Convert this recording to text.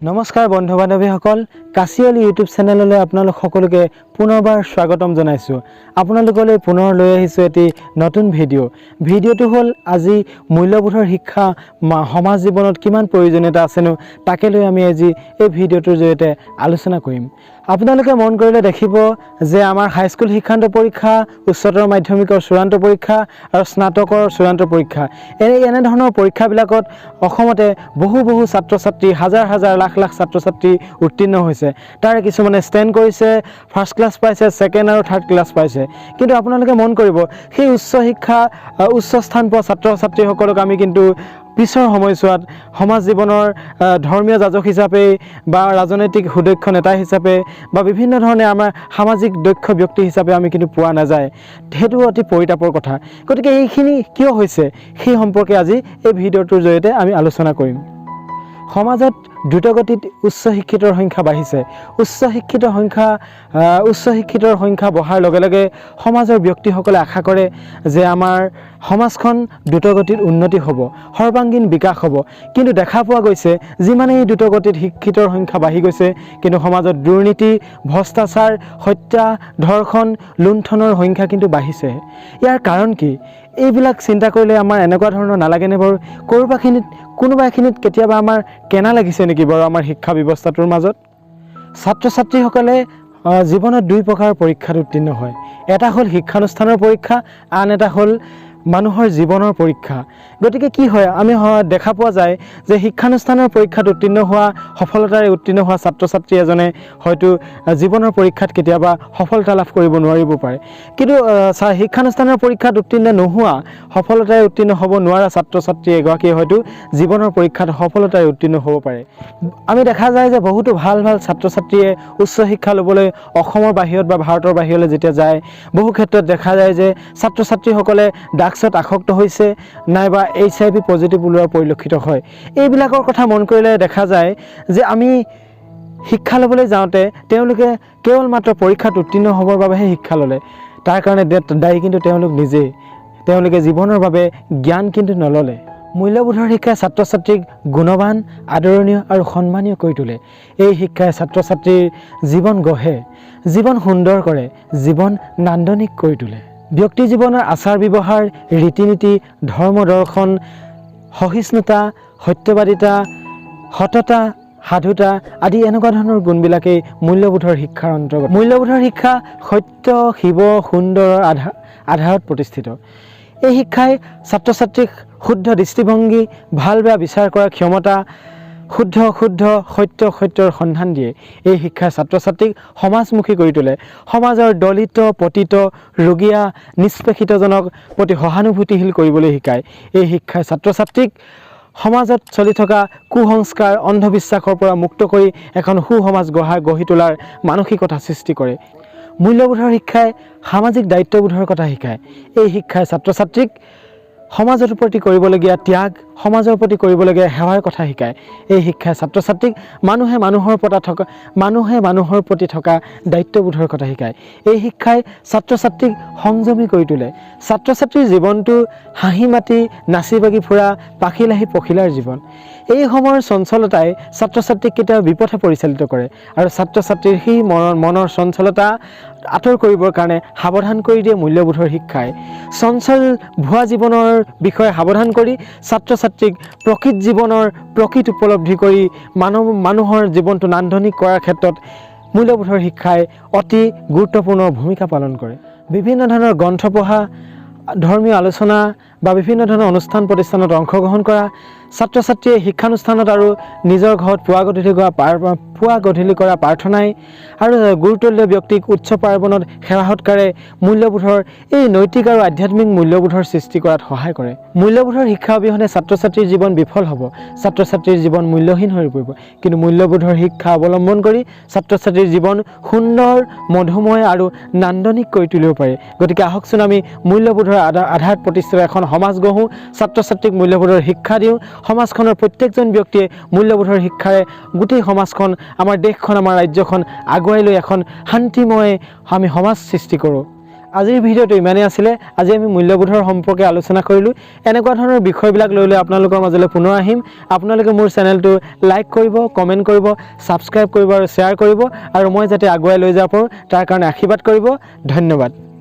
নমস্কাৰ বন্ধু বান্ধৱীসকল, কাশিয়লী ইউটিউব চেনেললৈ আপোনালোক সকলোকে পুনৰবাৰ স্বাগতম জনাইছোঁ। আপোনালোকলৈ পুনৰ লৈ আহিছোঁ এটি নতুন ভিডিঅ'টো হ'ল আজি মূল্যবোধৰ শিক্ষা সমাজ জীৱনত কিমান প্ৰয়োজনীয়তা আছেনো তাকে লৈ আমি আজি এই ভিডিঅ'টোৰ জৰিয়তে আলোচনা কৰিম। আপোনালোকে মন কৰিলে দেখিব যে আমাৰ হাইস্কুল শিক্ষান্ত পৰীক্ষা, উচ্চতৰ মাধ্যমিকৰ চূড়ান্ত পৰীক্ষা আৰু স্নাতকৰ চূড়ান্ত পৰীক্ষা এনেধৰণৰ পৰীক্ষাবিলাকত অসমতে বহু ছাত্ৰ ছাত্ৰী হাজাৰ লাখ ছাত্ৰ ছাত্ৰী উত্তীৰ্ণ হৈছে। তাৰে কিছুমানে ষ্টেণ্ড কৰিছে, ফাৰ্ষ্ট ক্লাছ পাইছে, ছেকেণ্ড আৰু থাৰ্ড ক্লাছ পাইছে। কিন্তু আপোনালোকে মন কৰিব সেই উচ্চ স্থান পোৱা ছাত্ৰ ছাত্ৰীসকলক আমি কিন্তু পিছৰ সময়ছোৱাত সমাজ জীৱনৰ ধৰ্মীয় যাজক হিচাপে বা ৰাজনৈতিক সুদক্ষ নেতা হিচাপে বা বিভিন্ন ধৰণে আমাৰ সামাজিক দক্ষ ব্যক্তি হিচাপে আমি কিন্তু পোৱা নাযায়। সেইটো অতি পৰিতাপৰ কথা। গতিকে এইখিনি কিয় হৈছে সেই সম্পৰ্কে আজি এই ভিডিঅ'টোৰ জৰিয়তে আমি আলোচনা কৰিম। সমাজত দ্ৰুতগতিত উচ্চ শিক্ষিতৰ সংখ্যা বাঢ়িছে। উচ্চ শিক্ষিতৰ সংখ্যা বঢ়াৰ লগে লগে সমাজৰ ব্যক্তিসকলে আশা কৰে যে আমাৰ সমাজখন দ্ৰুতগতিত উন্নতি হ'ব, সৰ্বাংগীন বিকাশ হ'ব। কিন্তু দেখা পোৱা গৈছে যিমানেই দ্ৰুতগতিত শিক্ষিতৰ সংখ্যা বাঢ়ি গৈছে, কিন্তু সমাজত দুৰ্নীতি, ভ্ৰষ্টাচাৰ, হত্যা, ধৰ্ষণ, লুণ্ঠনৰ সংখ্যা কিন্তু বাঢ়িছে। ইয়াৰ কাৰণ কি? এইবিলাক চিন্তা কৰিলে আমাৰ এনেকুৱা ধৰণৰ নালাগেনে বাৰু? কোনোবা এখিনিত কেতিয়াবা আমাৰ কেনা লাগিছে নেকি বাৰু আমাৰ শিক্ষা ব্যৱস্থাটোৰ মাজত? ছাত্ৰ ছাত্ৰীসকলে জীৱনত দুই প্ৰকাৰ পৰীক্ষাত উত্তীৰ্ণ হয়। এটা হ'ল শিক্ষানুষ্ঠানৰ পৰীক্ষা, আন এটা হ'ল মানুহৰ জীৱনৰ পৰীক্ষা। গতিকে কি হয়, আমি দেখা পোৱা যায় যে শিক্ষানুষ্ঠানৰ পৰীক্ষাত সফলতাৰে উত্তীৰ্ণ হোৱা ছাত্ৰ ছাত্ৰী এজনে হয়তো জীৱনৰ পৰীক্ষাত কেতিয়াবা সফলতা লাভ কৰিব নোৱাৰিব পাৰে। কিন্তু শিক্ষানুষ্ঠানৰ পৰীক্ষাত উত্তীৰ্ণ নোহোৱা, সফলতাৰে উত্তীৰ্ণ হ'ব নোৱাৰা ছাত্ৰ ছাত্ৰী এগৰাকীয়ে হয়তো জীৱনৰ পৰীক্ষাত সফলতাৰে উত্তীৰ্ণ হ'ব পাৰে। আমি দেখা যায় যে বহুতো ভাল ছাত্ৰ ছাত্ৰীয়ে উচ্চ শিক্ষা ল'বলৈ অসমৰ বাহিৰত বা ভাৰতৰ বাহিৰলৈ যেতিয়া যায়, বহু ক্ষেত্ৰত দেখা যায় যে ছাত্ৰ ছাত্ৰীসকলে ড্ৰাগছত আসক্ত হৈছে নাইবা HIV পজিটিভ ওলোৱা পৰিলক্ষিত হয়। এইবিলাকৰ কথা মন কৰিলে দেখা যায় যে আমি শিক্ষা ল'বলৈ যাওঁতে তেওঁলোকে কেৱল মাত্ৰ পৰীক্ষাত উত্তীৰ্ণ হ'বৰ বাবেহে শিক্ষা ল'লে। তাৰ কাৰণে দায়ী কিন্তু তেওঁলোকে জীৱনৰ বাবে জ্ঞান কিন্তু নল'লে। মূল্যবোধৰ শিক্ষাই ছাত্ৰ ছাত্ৰীক গুণৱান, আদৰণীয় আৰু সন্মানীয় কৰি তোলে। এই শিক্ষাই ছাত্ৰ ছাত্ৰীৰ জীৱন গঢ়ে, জীৱন সুন্দৰ কৰে, জীৱন নান্দনিক কৰি তোলে। ব্যক্তি জীৱনৰ আচাৰ ব্যৱহাৰ, ৰীতি নীতি, ধৰ্ম দৰ্শন, সহিষ্ণুতা, সত্যবাদিতা, সততা, সাধুতা আদি এনেকুৱা ধৰণৰ গুণবিলাকেই মূল্যবোধৰ শিক্ষাৰ অন্তৰ্গত। মূল্যবোধৰ শিক্ষা সত্য, শিৱ, সুন্দৰৰ আধাৰত প্ৰতিষ্ঠিত। এই শিক্ষাই ছাত্ৰ ছাত্ৰীক শুদ্ধ দৃষ্টিভংগী, ভাল বেয়া বিচাৰ কৰাৰ ক্ষমতা, শুদ্ধ অশুদ্ধ, সত্যৰ সন্ধান দিয়ে। এই শিক্ষাই ছাত্ৰ ছাত্ৰীক সমাজমুখী কৰি তোলে। সমাজৰ দলিত, পতিত, ৰোগীয়া, নিষ্পেষিতজনক প্ৰতি সহানুভূতিশীল কৰিবলৈ শিকায়। এই শিক্ষাই ছাত্ৰ ছাত্ৰীক সমাজত চলি থকা কুসংস্কাৰ, অন্ধবিশ্বাসৰ পৰা মুক্ত কৰি এখন সুসমাজ গঢ়ি তোলাৰ মানসিকতা সৃষ্টি কৰে। মূল্যবোধৰ শিক্ষাই সামাজিক দায়িত্ববোধৰ কথা শিকায়। এই শিক্ষাই ছাত্ৰ ছাত্ৰীক সমাজৰ প্ৰতি কৰিবলগীয়া ত্যাগ, সমাজৰ প্ৰতি কৰিবলগীয়া সেৱাৰ কথা শিকায়। এই শিক্ষাই ছাত্ৰ ছাত্ৰীক মানুহে মানুহৰ প্ৰতি থকা দায়িত্ববোধৰ কথা শিকায়। এই শিক্ষাই ছাত্ৰ ছাত্ৰীক সংযমী কৰি তোলে। ছাত্ৰ ছাত্ৰীৰ জীৱনটো হাঁহি মাতি, নাচি বাগি ফুৰা, পাখিলাহী পখিলাৰ জীৱন। এই সময়ৰ চঞ্চলতাই ছাত্ৰ ছাত্ৰীক কেতিয়াবা বিপথে পৰিচালিত কৰে আৰু ছাত্ৰ ছাত্ৰীৰ সেই মনৰ চঞ্চলতা আঁতৰ কৰিবৰ কাৰণে সাৱধান কৰি দিয়ে মূল্যবোধৰ শিক্ষাই। চঞ্চল ভুৱা জীৱনৰ বিষয়ে সাৱধান কৰি ছাত্ৰ ছাত্ৰীক প্ৰকৃত জীৱনৰ প্ৰকৃত উপলব্ধি কৰি মানুহৰ জীৱনটো নান্দনিক কৰাৰ ক্ষেত্ৰত মূল্যবোধৰ শিক্ষাই অতি গুৰুত্বপূৰ্ণ ভূমিকা পালন কৰে। বিভিন্ন ধৰণৰ গ্ৰন্থ পঢ়া, ধৰ্মীয় আলোচনা বা বিভিন্ন ধৰণৰ অনুষ্ঠান প্ৰতিষ্ঠানত অংশগ্ৰহণ কৰা, ছাত্ৰ ছাত্ৰীয়ে শিক্ষানুষ্ঠানত আৰু নিজৰ ঘৰত পুৱা গধূলি কৰা প্ৰাৰ্থনাই আৰু গুৰুত্বলীয় ব্যক্তিক উৎসৱ পাৰ্বণত সেৱা সৎকাৰে মূল্যবোধৰ এই নৈতিক আৰু আধ্যাত্মিক মূল্যবোধৰ সৃষ্টি কৰাত সহায় কৰে। মূল্যবোধৰ শিক্ষা অবিহনে ছাত্ৰ ছাত্ৰীৰ জীৱন বিফল হ'ব, ছাত্ৰ ছাত্ৰীৰ জীৱন মূল্যহীন হৈ পৰিব। কিন্তু মূল্যবোধৰ শিক্ষা অৱলম্বন কৰি ছাত্ৰ ছাত্ৰীৰ জীৱন সুন্দৰ, মধুময় আৰু নান্দনিক কৰি তুলিব পাৰে। গতিকে আহকচোন আমি মূল্যবোধৰ আধাৰত প্ৰতিষ্ঠিত এখন সমাজ গঢ়োঁ, ছাত্ৰ ছাত্ৰীক মূল্যবোধৰ শিক্ষা দিওঁ। সমাজখনৰ প্ৰত্যেকজন ব্যক্তিয়ে মূল্যবোধৰ শিক্ষাৰে গোটেই সমাজখন, আমাৰ দেশখন, আমাৰ ৰাজ্যখন আগুৱাই লৈ এখন শান্তিময় আমি সমাজ সৃষ্টি কৰোঁ। আজিৰ ভিডিঅ'টো ইমানেই আছিলে। আজি আমি মূল্যবোধৰ সম্পৰ্কে আলোচনা কৰিলোঁ। এনেকুৱা ধৰণৰ বিষয়বিলাক লৈ আপোনালোকৰ মাজলৈ পুনৰ আহিম। আপোনালোকে মোৰ চেনেলটো লাইক কৰিব, কমেণ্ট কৰিব, ছাবস্ক্ৰাইব কৰিব আৰু শ্বেয়াৰ কৰিব, আৰু মই যাতে আগুৱাই লৈ যাব পাৰোঁ তাৰ কাৰণে আশীৰ্বাদ কৰিব। ধন্যবাদ।